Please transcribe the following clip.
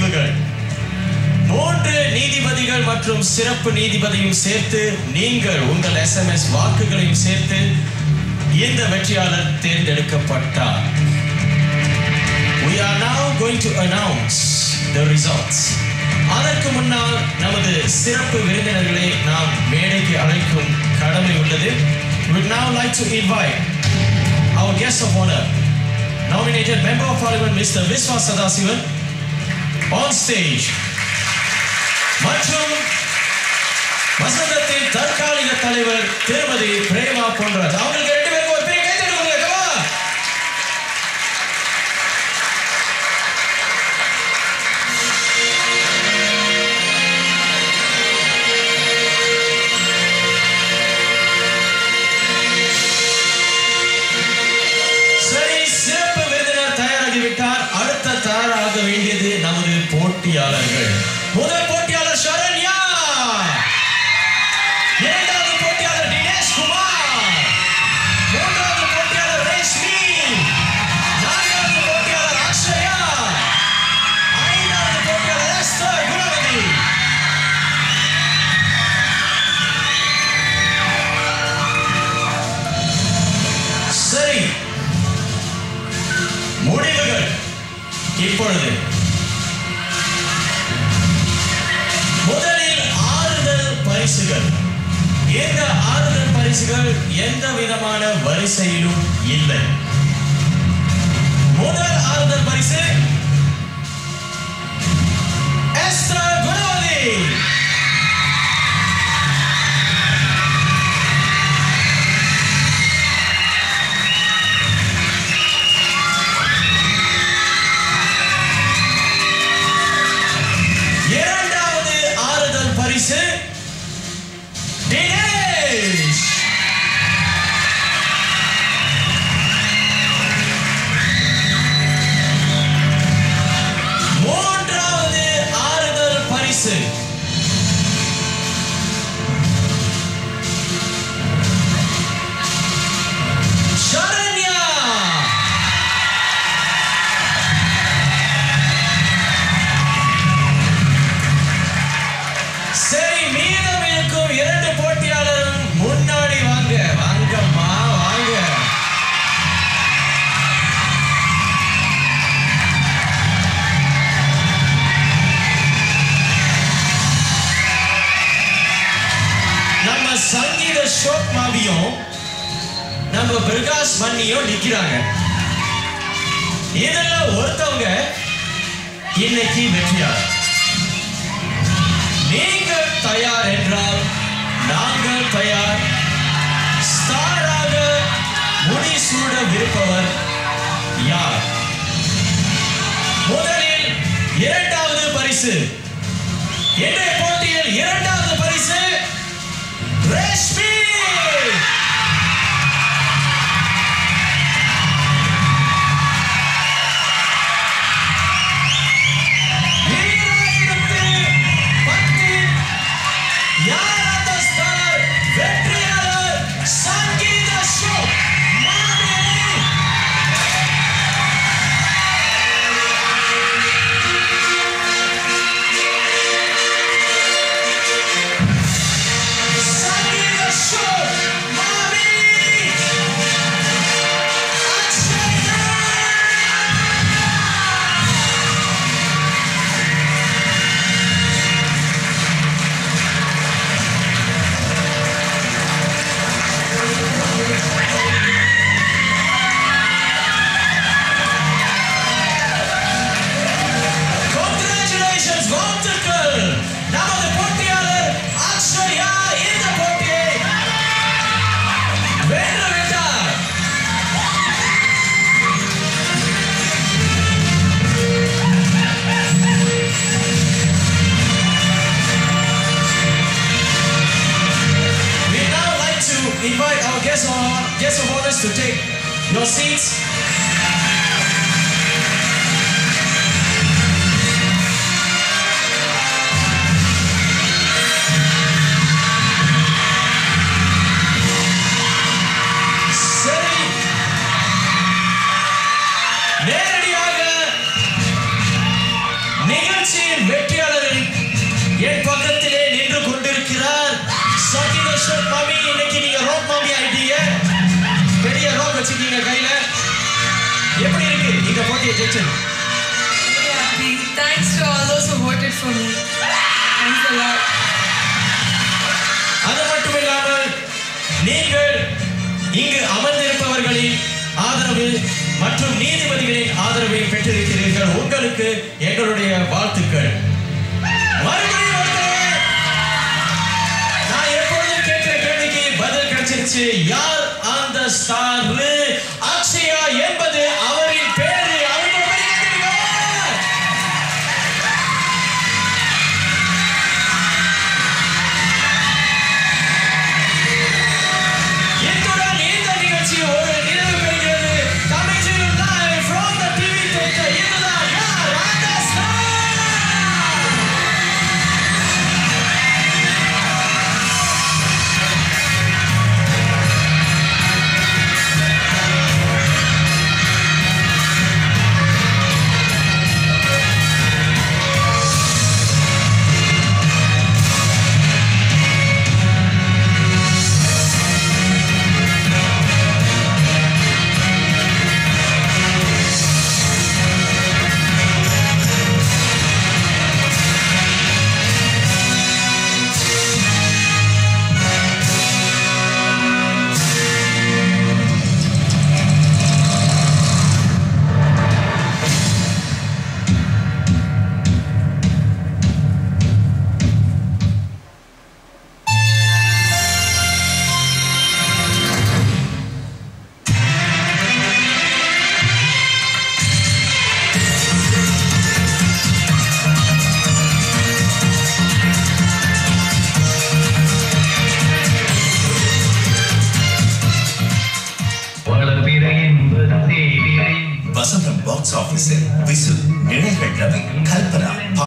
முடிவுகள். 3 நீதிபதிகள் மற்றும் சிறப்பு நீதிபதியும் சேர்த்து நீங்கள் உங்கள் SMS வாக்குகளையும் சேர்த்து இந்த வெற்றியாளர் தேர்ந்தெடுக்கப்பட்டார். We are now going to announce the results. அதற்கு முன்னால் நமது சிறப்பு விருந்தினர்களை நாம் மேடைக்கு அழைக்கும் கடமை உள்ளது. We would now like to invite our guest of honor, nominated Member of Parliament Mr. Viswas Sadasivan on stage. மற்றும் வசந்தத்தின் தற்காலிக தலைவர் திருமதி பிரேமா பொன்ராஜ். அவங்களுக்கு 2 பேருக்கும் ஒரு பெரிய கைதட்டல் கொடுங்க. சரி, சிறப்பு விருந்தினர் தயாராகிவிட்டார். அடுத்த தயாராக வேண்டியது நமது போட்டியாளர்கள். முதல் போட்டியாளர் சரண்யா, இரண்டாவது போட்டியாளர் தினேஷ் குமார், மூன்றாவது போட்டியாளர் ரேஷ்மி, நான்காவது போட்டியாளர் அக்ஷயா, ஐந்தாவது போட்டியாளர் எஸ்தர் குணவதி. சரி, முடிவுகள் இப்பொழுது. முதலில் ஆறுதல் பரிசுகள். இந்த ஆறுதல் பரிசுகள் எந்த விதமான வரிசையிலும் இல்லை. முதல் ஆறுதல் பரிசு எஸ்தர் குணவதி. இரண்டாவது ஆறுதல் பரிசு தினேஷ். மூன்றாவது ஆறுதல் பரிசு சரண்யா. சரி, மீதம் இருக்கும் 2 போட்டியாளரும் முன்னாடி வாங்க. வாங்கம்மா, வாங்க. நம்ம சங்கீத ஷோக் மாவியும் நம்ம பிரகாஷ் மன்னியும் நிக்கிறாங்க. இதுல ஒருத்தவங்க இன்னைக்கு வெற்றியாளர். நீங்கள் தயார் என்றால் நாங்கள் தயார். ஸ்டாராக முடிசூட விருப்பவர் யார்? முதலில் இரண்டாவது பரிசு. இன்றைய போட்டியில் இரண்டாவது பரிசு Reshmi. Invite our guests of honors to take your seats. சரி, நேரடியாக நிகழ்ச்சி Okay, Jason. Very happy. Thanks to all those who voted for me. Thanks a lot. அது மட்டுமில்லாமல் நீங்கள் இங்கு அமர்ந்திருப்பவர்களின் ஆதரவு மற்றும் நீதிபதிகளின் ஆதரவை பெற்றிருக்கிறீர்கள். உங்களுக்கு எங்களுடைய வாழ்த்துக்கள். மறுபடியும் நான் எப்பொழுதும் கேட்கிற கேள்விக்கு பதில் கிடைச்சிருச்சு. யார் அந்த ஸ்டார்? அக்ஷயா என்பது அவரின் பேரு. வசந்தம் பாக்ஸ் ஆபீஸில் விசு, இணைகள் ரவி, கல்பனா